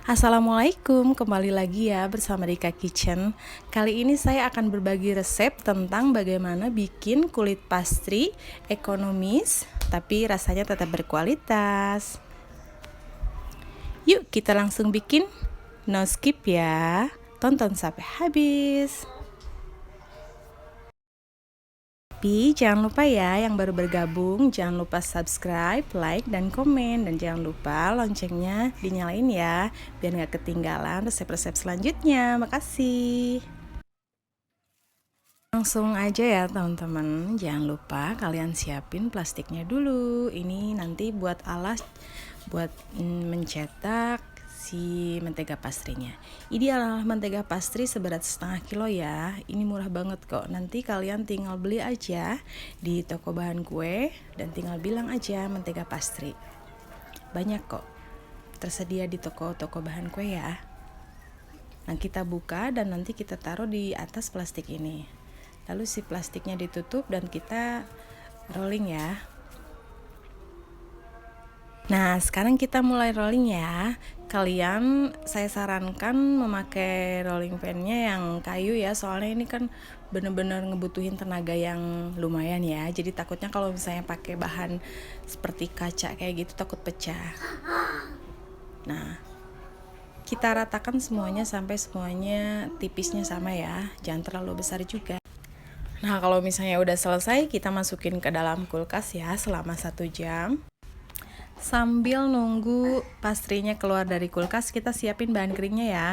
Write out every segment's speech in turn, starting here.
Assalamualaikum, kembali lagi ya bersama Rika Kitchen. Kali ini saya akan berbagi resep tentang bagaimana bikin kulit pastry ekonomis tapi rasanya tetap berkualitas. Yuk kita langsung bikin, no skip ya, tonton sampai habis. Tapi jangan lupa ya, yang baru bergabung jangan lupa subscribe, like, dan komen. Dan jangan lupa loncengnya dinyalain ya, biar gak ketinggalan resep-resep selanjutnya. Makasih. Langsung aja ya teman-teman, jangan lupa kalian siapin plastiknya dulu. Ini nanti buat alas, buat mencetak si mentega pastrinya. Ini adalah mentega pastry seberat setengah kilo ya. Ini murah banget kok. Nanti kalian tinggal beli aja di toko bahan kue dan tinggal bilang aja mentega pastry. Banyak kok tersedia di toko-toko bahan kue ya. Nah, kita buka dan nanti kita taruh di atas plastik ini. Lalu si plastiknya ditutup dan kita rolling ya. Nah, sekarang kita mulai rolling ya. Kalian saya sarankan memakai rolling pinnya yang kayu ya, soalnya ini kan bener-bener ngebutuhin tenaga yang lumayan ya. Jadi takutnya kalau misalnya pakai bahan seperti kaca kayak gitu takut pecah. Nah, kita ratakan semuanya sampai semuanya tipisnya sama ya. Jangan terlalu besar juga. Nah, kalau misalnya udah selesai, kita masukin ke dalam kulkas ya selama 1 jam. Sambil nunggu pastrinya keluar dari kulkas, kita siapin bahan keringnya ya.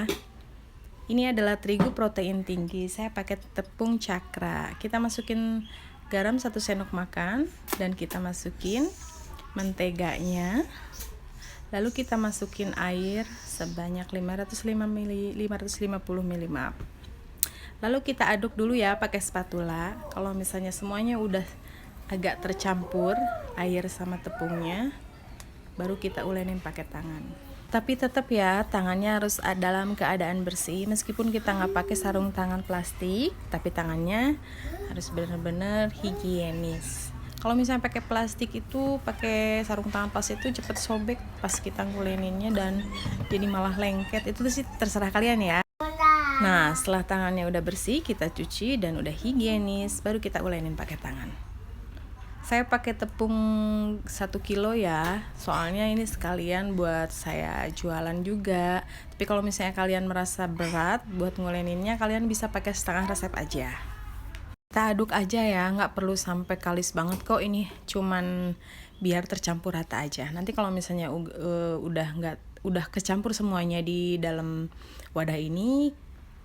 Ini adalah terigu protein tinggi. Saya pakai tepung cakra. Kita masukin garam 1 sendok makan dan kita masukin menteganya. Lalu kita masukin air sebanyak 550 ml. Maaf. Lalu kita aduk dulu ya pakai spatula. Kalau misalnya semuanya udah agak tercampur air sama tepungnya, baru kita ulenin pakai tangan. Tapi tetap ya, tangannya harus dalam keadaan bersih. Meskipun kita nggak pakai sarung tangan plastik, tapi tangannya harus benar-benar higienis. Kalau misalnya pakai plastik itu, pakai sarung tangan plastik itu cepet sobek pas kita nguleninnya dan jadi malah lengket. Itu sih terserah kalian ya. Nah, setelah tangannya udah bersih, kita cuci dan udah higienis, baru kita ulenin pakai tangan. Saya pakai tepung 1 kilo ya, soalnya ini sekalian buat saya jualan juga. Tapi kalau misalnya kalian merasa berat buat nguleninnya, kalian bisa pakai setengah resep aja. Kita aduk aja ya, nggak perlu sampai kalis banget kok, ini cuman biar tercampur rata aja. Nanti kalau misalnya udah kecampur semuanya di dalam wadah ini,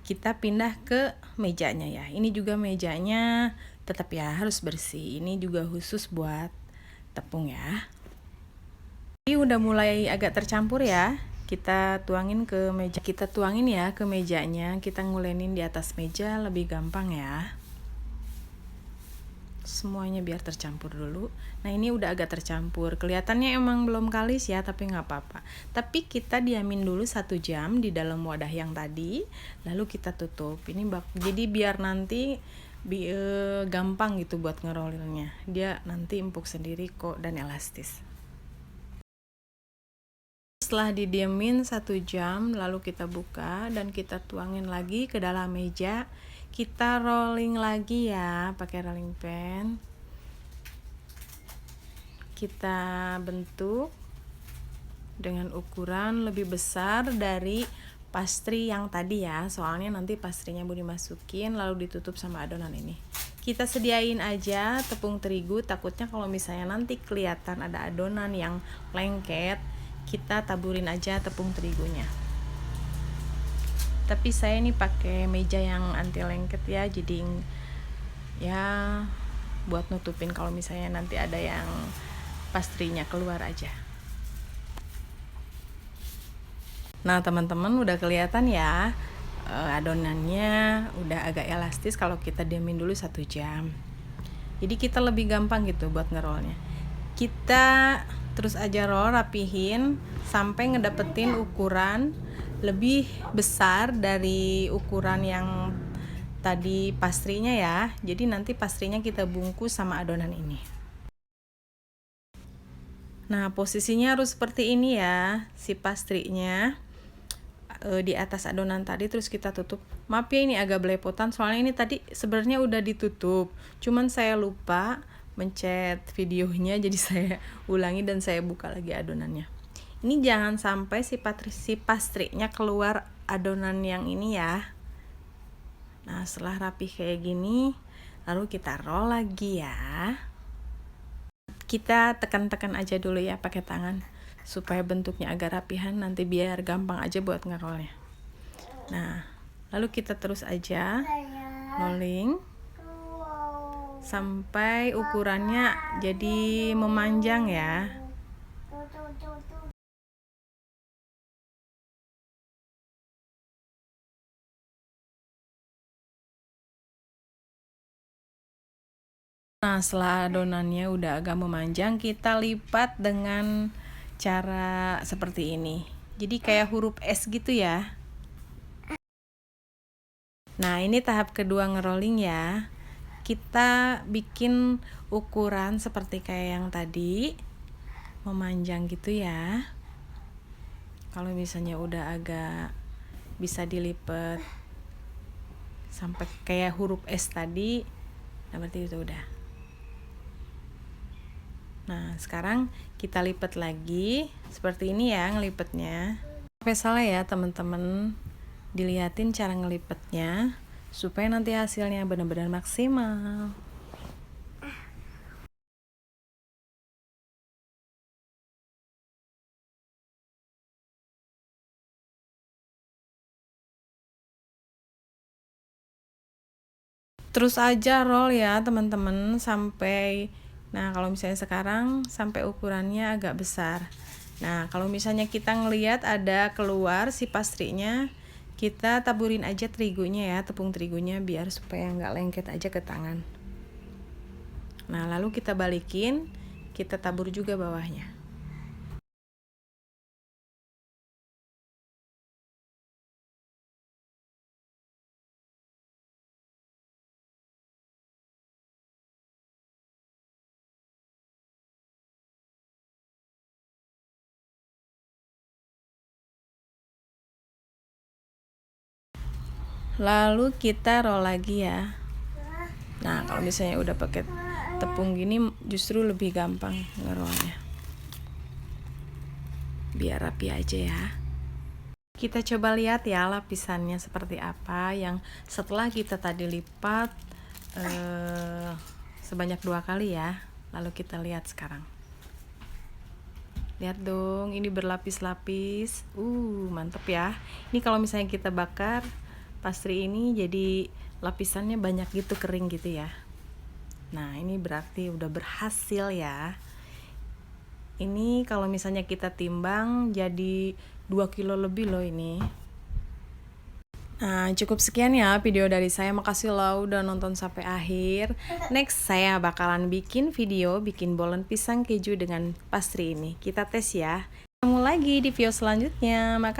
kita pindah ke mejanya ya. Ini juga mejanya tetap ya harus bersih. Ini juga khusus buat tepung ya. Ini udah mulai agak tercampur ya. Kita tuangin ke meja. Kita tuangin ya ke mejanya. Kita ngulenin di atas meja lebih gampang ya. Semuanya biar tercampur dulu. Nah, ini udah agak tercampur. Kelihatannya emang belum kalis ya, tapi nggak apa-apa. Tapi kita diamin dulu 1 jam di dalam wadah yang tadi. Lalu kita tutup. Ini jadi biar nanti gampang gitu buat ngerollernya. Dia nanti empuk sendiri kok dan elastis. Setelah didiemin 1 jam, lalu kita buka dan kita tuangin lagi ke dalam meja. Kita rolling lagi ya pakai rolling pin. Kita bentuk dengan ukuran lebih besar dari pastry yang tadi ya, soalnya nanti pastrinya mau dimasukin lalu ditutup sama adonan ini. Kita sediain aja tepung terigu, takutnya kalau misalnya nanti kelihatan ada adonan yang lengket, kita taburin aja tepung terigunya. Tapi saya ini pakai meja yang anti lengket ya, jadi ya buat nutupin kalau misalnya nanti ada yang pastrinya keluar aja. Nah, teman-teman udah kelihatan ya, adonannya udah agak elastis kalau kita diamin dulu 1 jam. Jadi kita lebih gampang gitu buat ngerolnya. Kita terus aja roll, rapihin sampai ngedapetin ukuran lebih besar dari ukuran yang tadi pastrinya ya. Jadi nanti pastrinya kita bungkus sama adonan ini. Nah, posisinya harus seperti ini ya, si pastrinya. di atas adonan tadi, terus kita tutup. Maaf ya ini agak belepotan, soalnya ini tadi sebenarnya udah ditutup, cuman saya lupa mencet videonya, jadi saya ulangi dan saya buka lagi adonannya. Ini jangan sampai si pastrinya keluar adonan yang ini ya. Nah, setelah rapi kayak gini, lalu kita roll lagi ya. Kita tekan-tekan aja dulu ya pakai tangan, supaya bentuknya agak rapihan, nanti biar gampang aja buat ngerolnya. Nah, lalu kita terus aja rolling sampai ukurannya jadi memanjang ya. Nah, setelah adonannya udah agak memanjang, kita lipat dengan cara seperti ini. Jadi kayak huruf S gitu ya. Nah, ini tahap kedua ngerolling ya. Kita bikin ukuran seperti kayak yang tadi, memanjang gitu ya. Kalau misalnya udah agak bisa dilipat sampai kayak huruf S tadi, nah berarti itu udah. Nah, sekarang kita lipat lagi seperti ini ya ngelipetnya. Sampai salah ya teman-teman, dilihatin cara ngelipetnya supaya nanti hasilnya benar-benar maksimal. Terus aja roll ya teman-teman sampai, nah kalau misalnya sekarang sampai ukurannya agak besar. Nah, kalau misalnya kita ngelihat ada keluar si pastrinya, kita taburin aja terigunya ya, tepung terigunya, biar supaya nggak lengket aja ke tangan. Nah, lalu kita balikin, kita tabur juga bawahnya. Lalu kita roll lagi ya. Nah, kalau misalnya udah pakai tepung gini justru lebih gampang ngerollnya, biar rapi aja ya. Kita coba lihat ya lapisannya seperti apa yang setelah kita tadi lipat sebanyak 2 kali ya. Lalu kita lihat sekarang. Lihat dong, ini berlapis-lapis. Mantep ya. Ini kalau misalnya kita bakar pastry ini jadi lapisannya banyak gitu, kering gitu ya. Nah, ini berarti udah berhasil ya. Ini kalau misalnya kita timbang jadi 2 kilo lebih loh ini. Nah, cukup sekian ya video dari saya. Makasih loh udah nonton sampai akhir. Next saya bakalan bikin video bikin bolen pisang keju dengan pastry ini. Kita tes ya. Ketemu lagi di video selanjutnya. Makasih.